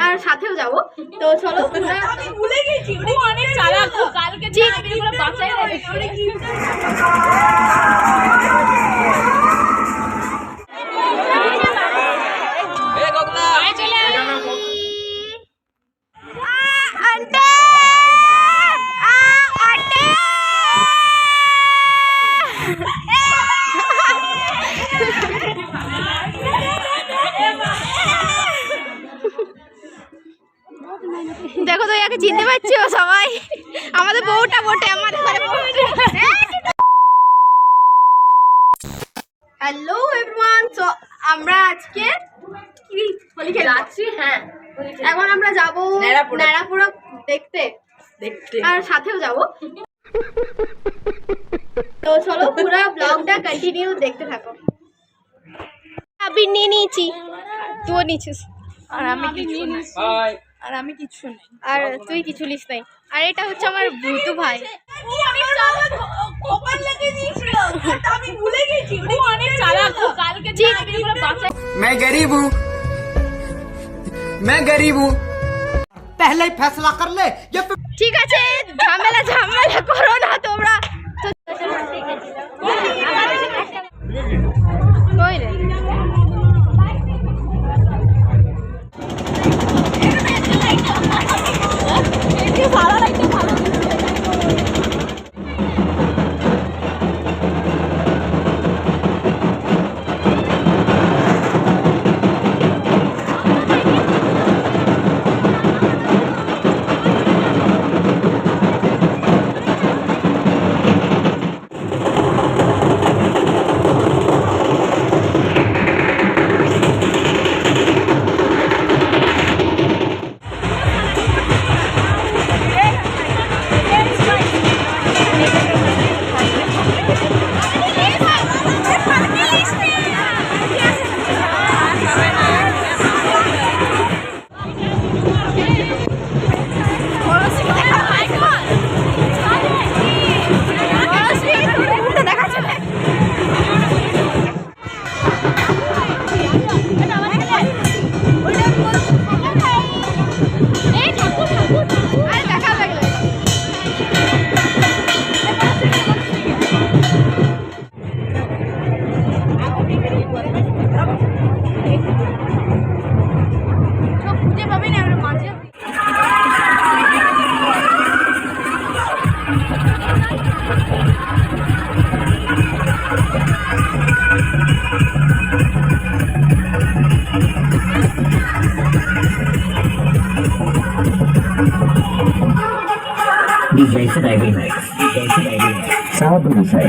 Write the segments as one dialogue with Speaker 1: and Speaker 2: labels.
Speaker 1: আর সাথেও যাব। তো চলো
Speaker 2: আমি ভুলে গেছি ও অনেক চালাক কালকে যে এগুলো বাঁচাই হবে কি
Speaker 3: এ গগনা
Speaker 2: আয় চলে আয়
Speaker 1: আন্টি আন্টি দেখো তো ইয়াকে চিনতে পারছো সবাই, আমাদের বউটা বটে, আমাদের ঘরে হ্যালো এভরিওয়ান। সো আমরা আজকে কি হোলি খেলাচ্ছি। হ্যাঁ, এখন আমরা যাবো ন্যাড়াপুরা দেখতে আর সাথেও যাব। তো চলো পুরো ব্লগটা কন্টিনিউ দেখতে থাকো। আমি নিয়ে নিয়েছি, তুইও নিয়েছিস।
Speaker 2: আর আমি কিছু না
Speaker 3: হাই
Speaker 2: আর আমি কিছু না
Speaker 1: আর তুই কিছু লিস নাই। আর এটা হচ্ছে আমার ভুতু ভাই।
Speaker 2: ও অনেক চালাক কপাল লেগে দিয়েছিল আমি ভুলে গেছি ও অনেক চালাক কালকে যে এগুলো বাঁচাই
Speaker 4: मैं गरीब हूँ पहले ही फैसला कर ले ये
Speaker 1: ঠিক আছে, ঝামেলা ঝামেলা করো না তোমরা। কই রে
Speaker 5: Jasa diving sangat berbisa.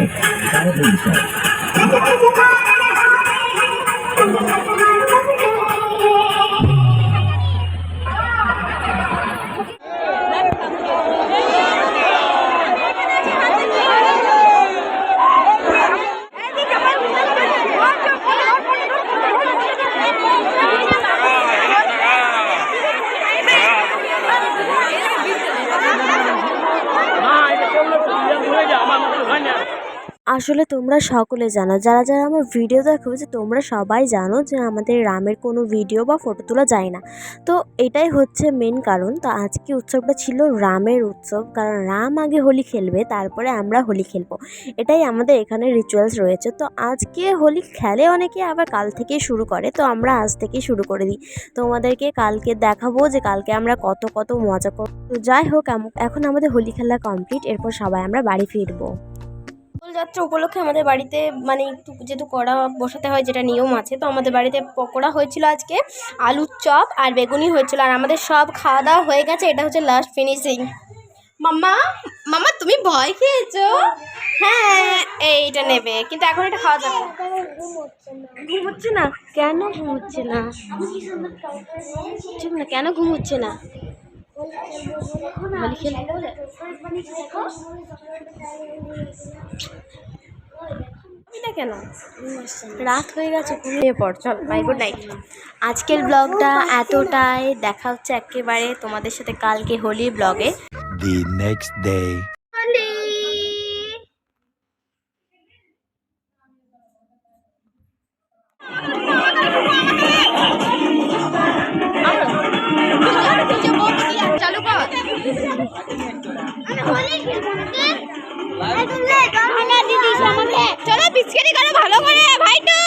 Speaker 6: আসলে তোমরা সকলে জানো, যারা যারা আমার ভিডিও দেখো, যে তোমরা সবাই জানো যে আমাদের রামের কোনো ভিডিও বা ফটো তোলা যায় না। তো এটাই হচ্ছে মেন কারণ। তো আজকে উৎসবটা ছিল রামের উৎসব, কারণ রাম আগে হোলি খেলবে, তারপরে আমরা হোলি খেলবো। এটাই আমাদের এখানে রিচুয়ালস রয়েছে। তো আজকে হোলি খেলে অনেকে, আবার কাল থেকেই শুরু করে। তো আমরা আজ থেকেই শুরু করে দিই। তোমাদেরকে কালকে দেখাবো যে কালকে আমরা কত কত মজা করব। তো যাই হোক, এখন আমাদের হোলি খেলা কমপ্লিট। এরপর সবাই আমরা বাড়ি ফিরবো। দোলযাত্রা উপলক্ষে আমাদের বাড়িতে মানে একটু যেহেতু কড়া বসাতে হয়, যেটা নিয়ম আছে, তো আমাদের বাড়িতে পকোড়া হয়েছিল আজকে, আলুর চপ আর বেগুনি হয়েছিল। আর আমাদের সব খাওয়া দাওয়া হয়ে গেছে। এটা হচ্ছে লাস্ট ফিনিশিং। মাম্মা মাম্মা তুমি ভয় খেয়েছো? হ্যাঁ, এইটা নেবে, কিন্তু এখন এটা খাওয়া যাবে না। ঘুম হচ্ছে না কেন? ঘুম হচ্ছে না ঠিক না, কেন ঘুম হচ্ছে না? হোলি খেলতে কেন? রাত হয়ে গেছে, ঘুমিয়ে পড়। চল বাই, গুড নাইট। আজকের ব্লগটা এতটাই। দেখা হচ্ছে একেবারে তোমাদের সাথে কালকে হোলির ব্লগে।
Speaker 7: The next day.
Speaker 1: চলো বিস্কিটি করো ভালো করে ভাইটু।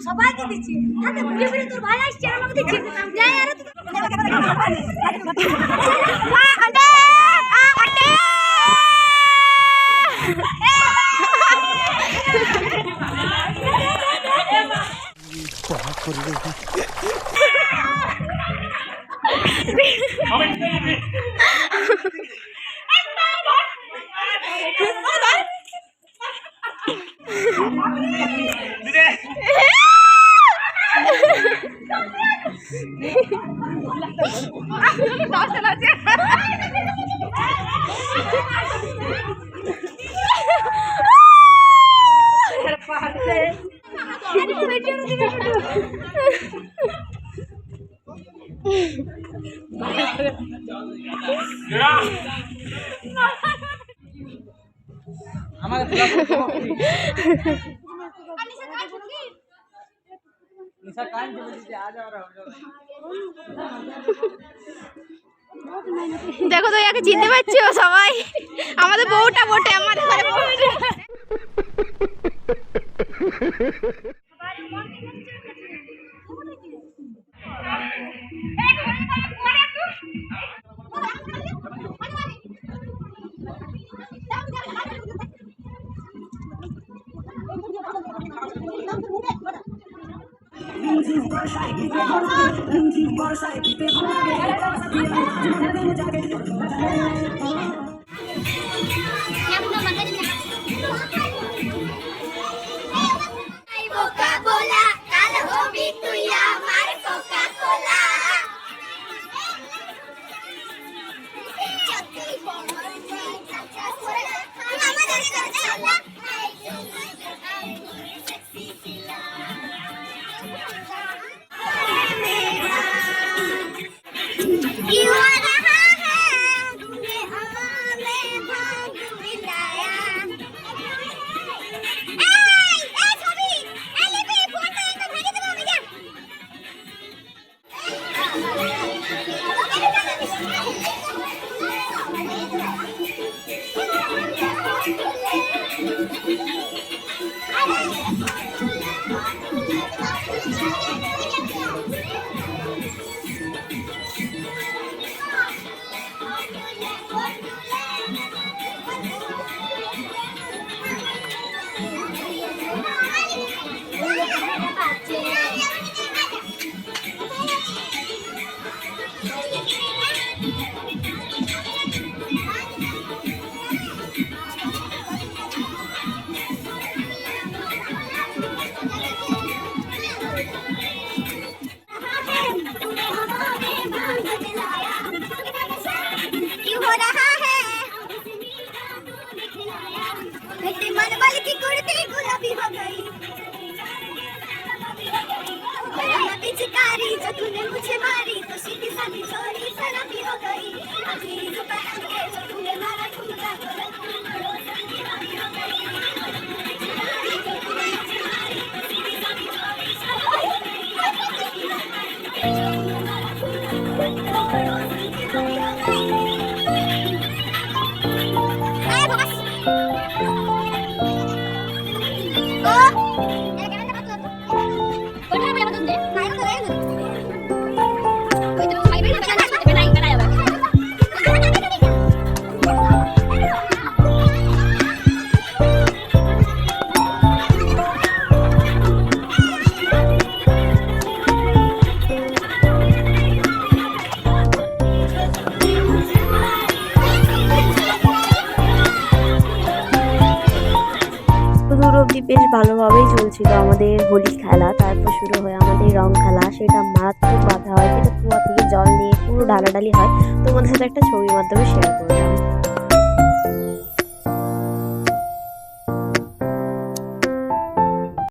Speaker 1: সবাইকে দিচ্ছি হাতে ঘুরে ঘুরে তোর ভাই আসছে আর আমাকে দিচ্ছি যাই আর দেখো তো ইয়াকে চিনতে পারছো সবাই, আমাদের বউটা বটে, আমাদের ঘরে বউটা। तूने मुझे मारी तो सीधी सादी छोरी शराबी हो गई अभी जो पहन के जो तूने मारा ठुमका तो शराबी हो गई
Speaker 6: বেশ ভালোভাবেই চলছিল আমাদের হোলি খেলা। তারপর শুরু হয় আমাদের রং খেলা, সেটা মারাত্মক বাধা হয়, সেটা কুয়া থেকে জল নিয়ে পুরো ঢালাঢালি হয়। তোমাদের সাথে একটা ছবির মাধ্যমে শেয়ার করলাম।